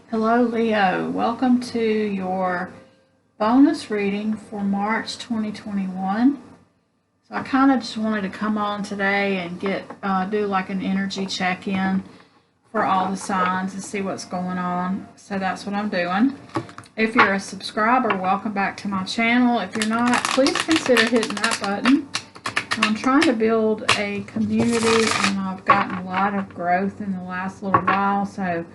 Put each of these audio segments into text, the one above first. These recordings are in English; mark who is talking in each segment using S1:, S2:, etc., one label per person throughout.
S1: Hello, Leo. Welcome to your bonus reading for March 2021. So I kind of just wanted to come on today and do like an energy check-in for all the signs and see what's going on. So that's what I'm doing. If you're a subscriber, welcome back to my channel. If you're not, please consider hitting that button. I'm trying to build a community and I've gotten a lot of growth in the last little while, so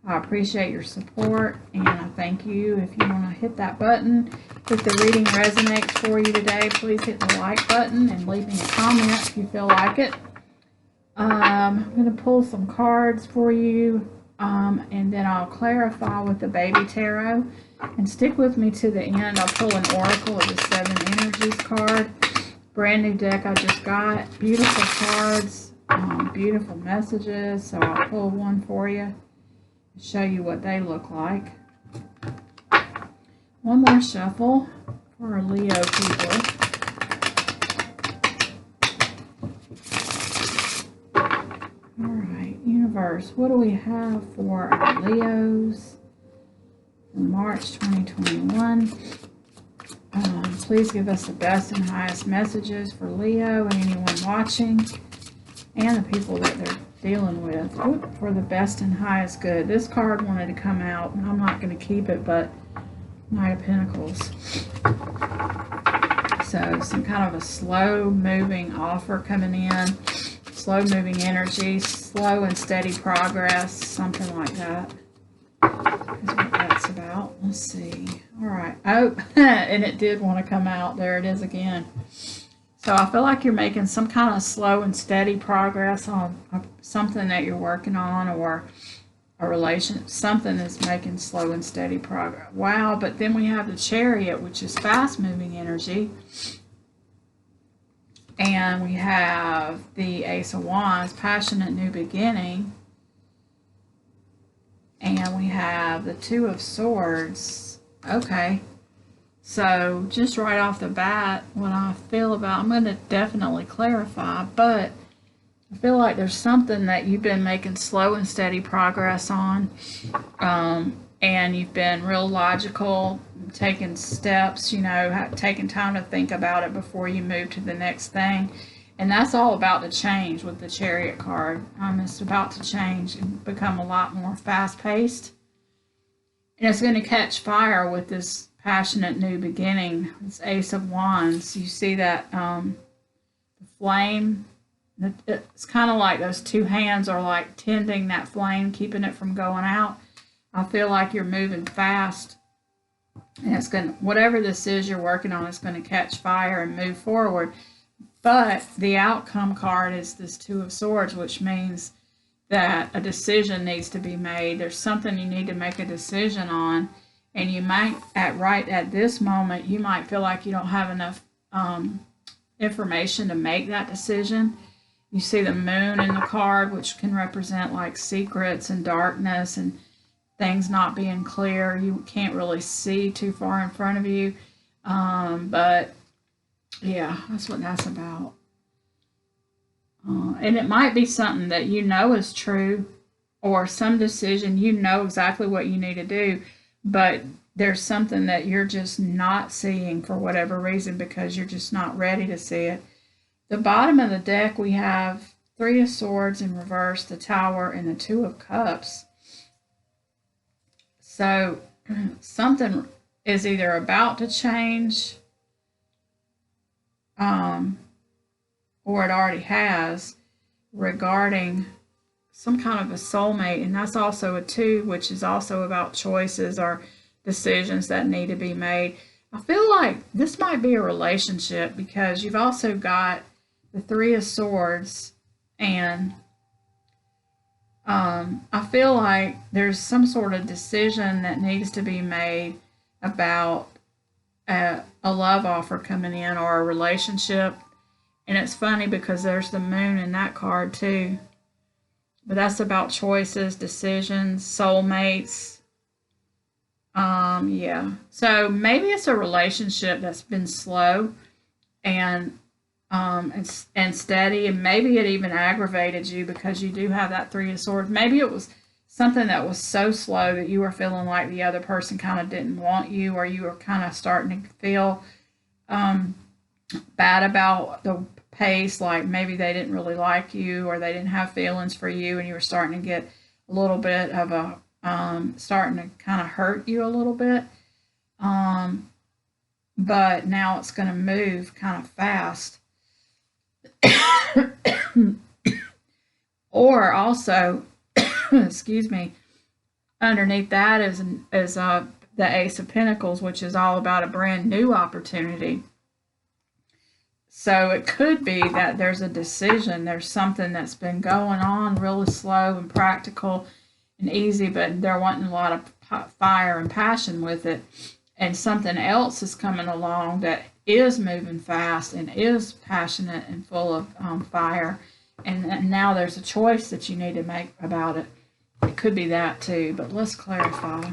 S1: I appreciate your support and I thank you. If you want to hit that button, if the reading resonates for you today, please hit the like button and leave me a comment if you feel like it. I'm going to pull some cards for you and then I'll clarify with the baby tarot. And stick with me to the end. I'll pull an oracle of the 7 energies card. Brand new deck I just got. Beautiful cards, beautiful messages. So I'll pull one for you. Show you what they look like. One more shuffle for our Leo people. Alright, universe, what do we have for our Leos for March 2021? Please give us the best and highest messages for Leo and anyone watching and the people that they're dealing with. For the best and highest good. This card wanted to come out, and I'm not going to keep it, but Knight of Pentacles. So some kind of a slow moving offer coming in, slow moving energy, slow and steady progress, something like that is what that's about. Let's see. All right. Oh, and it did want to come out. There it is again. So I feel like you're making some kind of slow and steady progress on something that you're working on, or a relation. Something is making slow and steady progress. Wow. But then we have the Chariot, which is fast moving energy. And we have the Ace of Wands, passionate new beginning. And we have the Two of Swords. Okay. So just right off the bat, what I feel about, I'm going to definitely clarify, but I feel like there's something that you've been making slow and steady progress on, and you've been real logical, taking steps, taking time to think about it before you move to the next thing. And that's all about to change with the Chariot card. It's about to change and become a lot more fast-paced. And it's going to catch fire with this passionate new beginning. It's Ace of Wands. You see that the flame? It's kind of like those two hands are like tending that flame, keeping it from going out. I feel like you're moving fast. And it's going to, whatever this is you're working on, is going to catch fire and move forward. But the outcome card is this Two of Swords, which means that a decision needs to be made. There's something you need to make a decision on. And you might, right at this moment, you might feel like you don't have enough information to make that decision. You see the moon in the card, which can represent like secrets and darkness and things not being clear. You can't really see too far in front of you. But yeah, that's what that's about. And it might be something that you know is true, or some decision you know exactly what you need to do, but there's something that you're just not seeing for whatever reason because you're just not ready to see it. The bottom of the deck, we have Three of Swords in reverse, the Tower, and the Two of Cups. So something is either about to change, or it already has, regarding some kind of a soulmate. And that's also a 2, which is also about choices or decisions that need to be made. I feel like this might be a relationship because you've also got the Three of Swords, and I feel like there's some sort of decision that needs to be made about a love offer coming in, or a relationship. And it's funny because there's the moon in that card too. But that's about choices, decisions, soulmates. Yeah. So maybe it's a relationship that's been slow and steady, and maybe it even aggravated you because you do have that Three of Swords. Maybe it was something that was so slow that you were feeling like the other person kind of didn't want you, or you were kind of starting to feel bad about the pace, like maybe they didn't really like you or they didn't have feelings for you, and you were starting to get a little bit of a starting to kind of hurt you a little bit. But now it's going to move kind of fast. Or also, excuse me, underneath that is the Ace of Pentacles, which is all about a brand new opportunity. So it could be that there's a decision, there's something that's been going on really slow and practical and easy, but they're wanting a lot of fire and passion with it. And something else is coming along that is moving fast and is passionate and full of fire. And now there's a choice that you need to make about it. It could be that too, but let's clarify.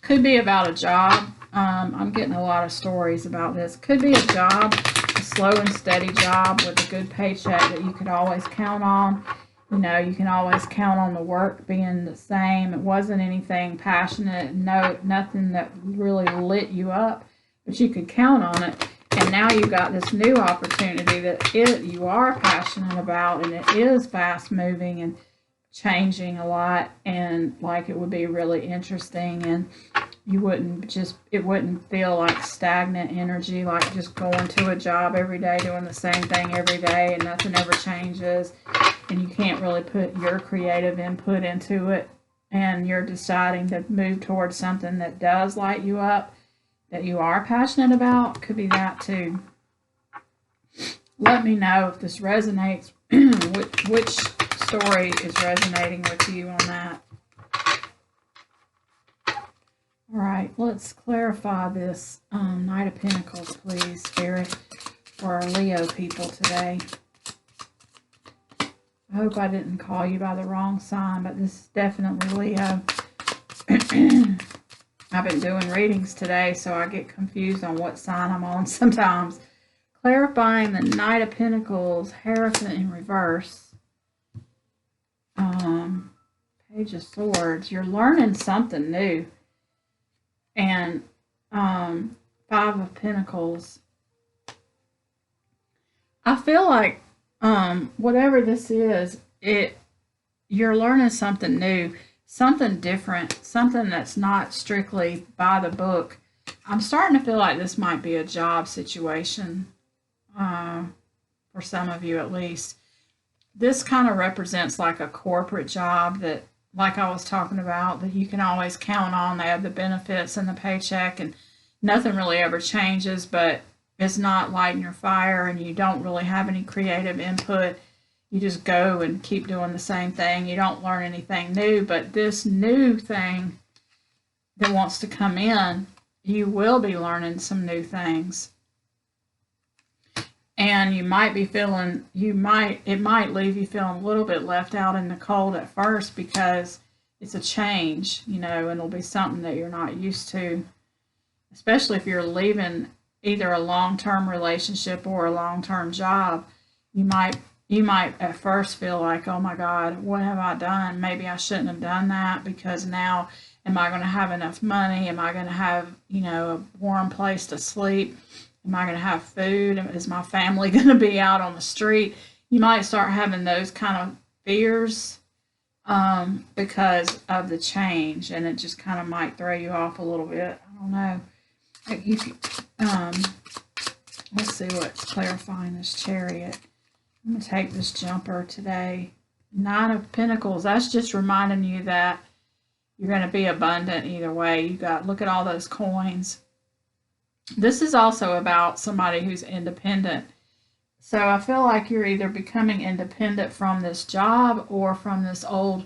S1: Could be about a job. I'm getting a lot of stories about this. Could be a job, a slow and steady job with a good paycheck that you could always count on. You know, you can always count on the work being the same. It wasn't anything passionate, nothing that really lit you up, but you could count on it. And now you've got this new opportunity that you are passionate about, and it is fast moving and changing a lot, and like it would be really interesting, and it wouldn't feel like stagnant energy, like just going to a job every day, doing the same thing every day, and nothing ever changes, and you can't really put your creative input into it, and you're deciding to move towards something that does light you up, that you are passionate about. Could be that too. Let me know if this resonates, which story is resonating with you on that. All right, let's clarify this Knight of Pentacles, please, Spirit, for our Leo people today. I hope I didn't call you by the wrong sign, but this is definitely Leo. I've been doing readings today, so I get confused on what sign I'm on sometimes. Clarifying the Knight of Pentacles, Hierophant in reverse. Page of Swords. You're learning something new. And Five of Pentacles. I feel like whatever this is, you're learning something new, something different, something that's not strictly by the book. I'm starting to feel like this might be a job situation, for some of you at least. This kind of represents like a corporate job that, like I was talking about, that you can always count on. They have the benefits and the paycheck, and nothing really ever changes, but it's not lighting your fire, and you don't really have any creative input. You just go and keep doing the same thing. You don't learn anything new, but this new thing that wants to come in, you will be learning some new things. And you might be feeling, it might leave you feeling a little bit left out in the cold at first, because it's a change, you know, and it'll be something that you're not used to, especially if you're leaving either a long-term relationship or a long-term job. You might at first feel like, oh my God, what have I done? Maybe I shouldn't have done that, because now am I going to have enough money? Am I going to have, you know, a warm place to sleep? Am I going to have food? Is my family going to be out on the street? You might start having those kind of fears because of the change, and it just kind of might throw you off a little bit. I don't know. Let's see what's clarifying this Chariot. I'm going to take this jumper today. Nine of Pentacles. That's just reminding you that you're going to be abundant either way. Look at all those coins. This is also about somebody who's independent. So I feel like you're either becoming independent from this job or from this old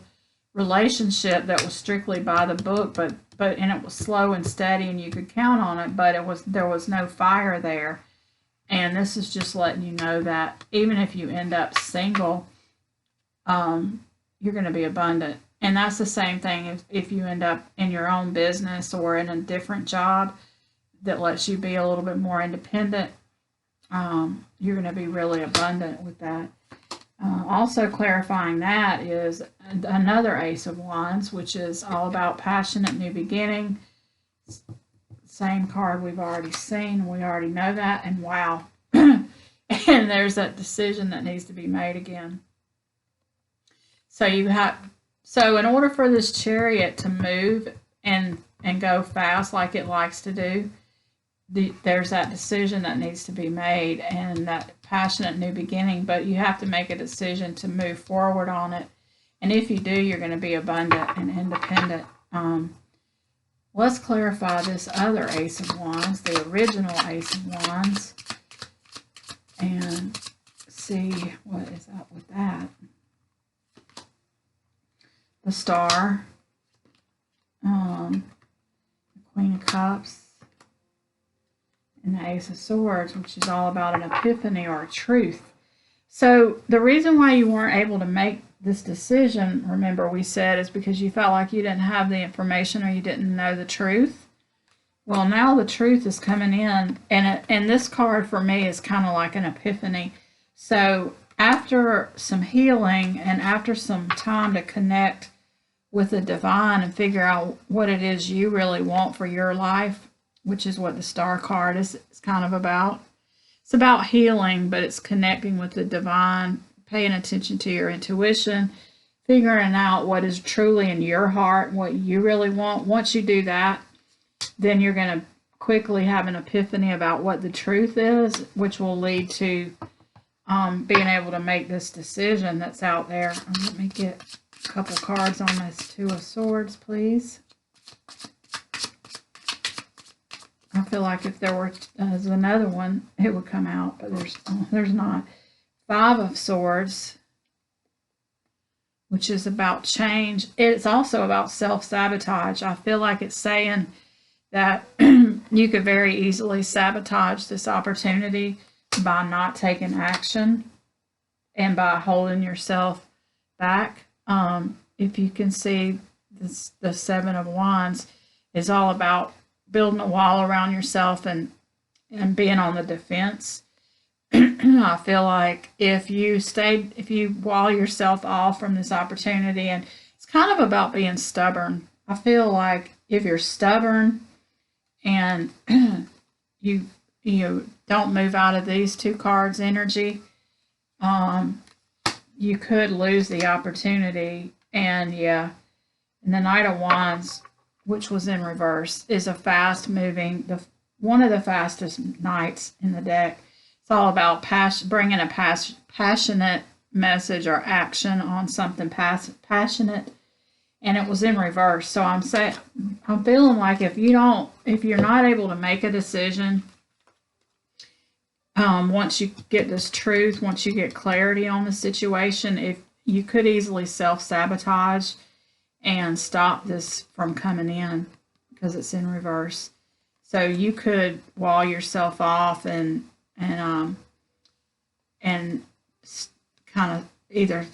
S1: relationship that was strictly by the book, and it was slow and steady and you could count on it, but there was no fire there. And this is just letting you know that even if you end up single, you're going to be abundant. And that's the same thing if you end up in your own business or in a different job that lets you be a little bit more independent. You're going to be really abundant with that. Also clarifying that is another Ace of Wands, which is all about passionate new beginning. Same card we've already seen. We already know that. And wow. And there's that decision that needs to be made again. So in order for this Chariot to move and go fast like it likes to do, there's that decision that needs to be made and that passionate new beginning, but you have to make a decision to move forward on it. And if you do, you're going to be abundant and independent. Let's clarify this other Ace of Wands, the original Ace of Wands, and see what is up with that. The Star, the Queen of Cups, and the Ace of Swords, which is all about an epiphany or a truth. So the reason why you weren't able to make this decision, remember we said, is because you felt like you didn't have the information or you didn't know the truth. Well, now the truth is coming in, and this card for me is kind of like an epiphany. So after some healing and after some time to connect with the divine and figure out what it is you really want for your life, which is what the Star card is kind of about. It's about healing, but it's connecting with the divine, paying attention to your intuition, figuring out what is truly in your heart, what you really want. Once you do that, then you're going to quickly have an epiphany about what the truth is, which will lead to being able to make this decision that's out there. Let me get a couple cards on this Two of Swords, please. I feel like if there was another one, it would come out, but there's not. Five of Swords, which is about change. It's also about self-sabotage. I feel like it's saying that you could very easily sabotage this opportunity by not taking action and by holding yourself back. If you can see, the Seven of Wands is all about building a wall around yourself and being on the defense. I feel like if you wall yourself off from this opportunity, and it's kind of about being stubborn. I feel like if you're stubborn and you don't move out of these two cards energy, you could lose the opportunity. And yeah, and the Knight of Wands, which was in reverse, is a fast moving, one of the fastest knights in the deck. It's all about bringing a passionate message or action on something passionate, and it was in reverse. So I'm feeling like if you're not able to make a decision, once you get this truth, once you get clarity on the situation, if you could easily self-sabotage and stop this from coming in because it's in reverse. So you could wall yourself off and kind of either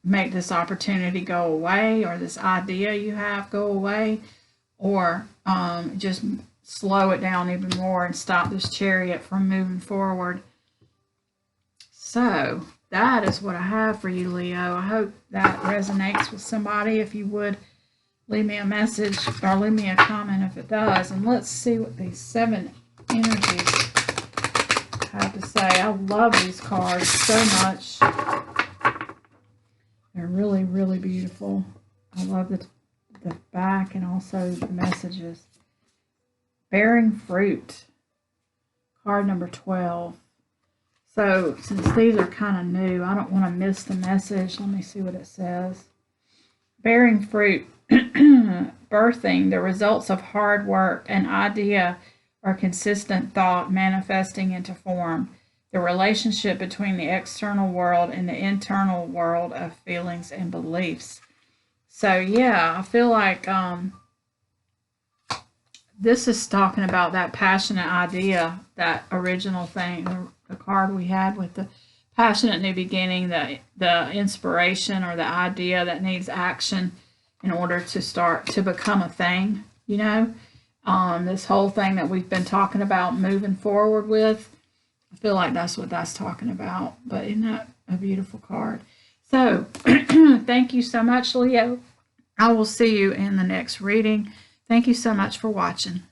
S1: make this opportunity go away, or this idea you have go away, or just slow it down even more and stop this Chariot from moving forward. So that is what I have for you, Leo. I hope that resonates with somebody. If you would, leave me a message or leave me a comment if it does. And let's see what these 7 energies have to say. I love these cards so much. They're really, really beautiful. I love the back and also the messages. Bearing fruit. Card number 12. So since these are kind of new, I don't want to miss the message. Let me see what it says. Bearing fruit. Birthing, the results of hard work, an idea or consistent thought manifesting into form. The relationship between the external world and the internal world of feelings and beliefs. So yeah, I feel like this is talking about that passionate idea, that original thing, the card we had with the passionate new beginning, the inspiration or the idea that needs action in order to become a thing, this whole thing that we've been talking about moving forward with. I feel like that's what that's talking about. But isn't that a beautiful card. So, thank you so much, Leo. I will see you in the next reading. Thank you so much for watching.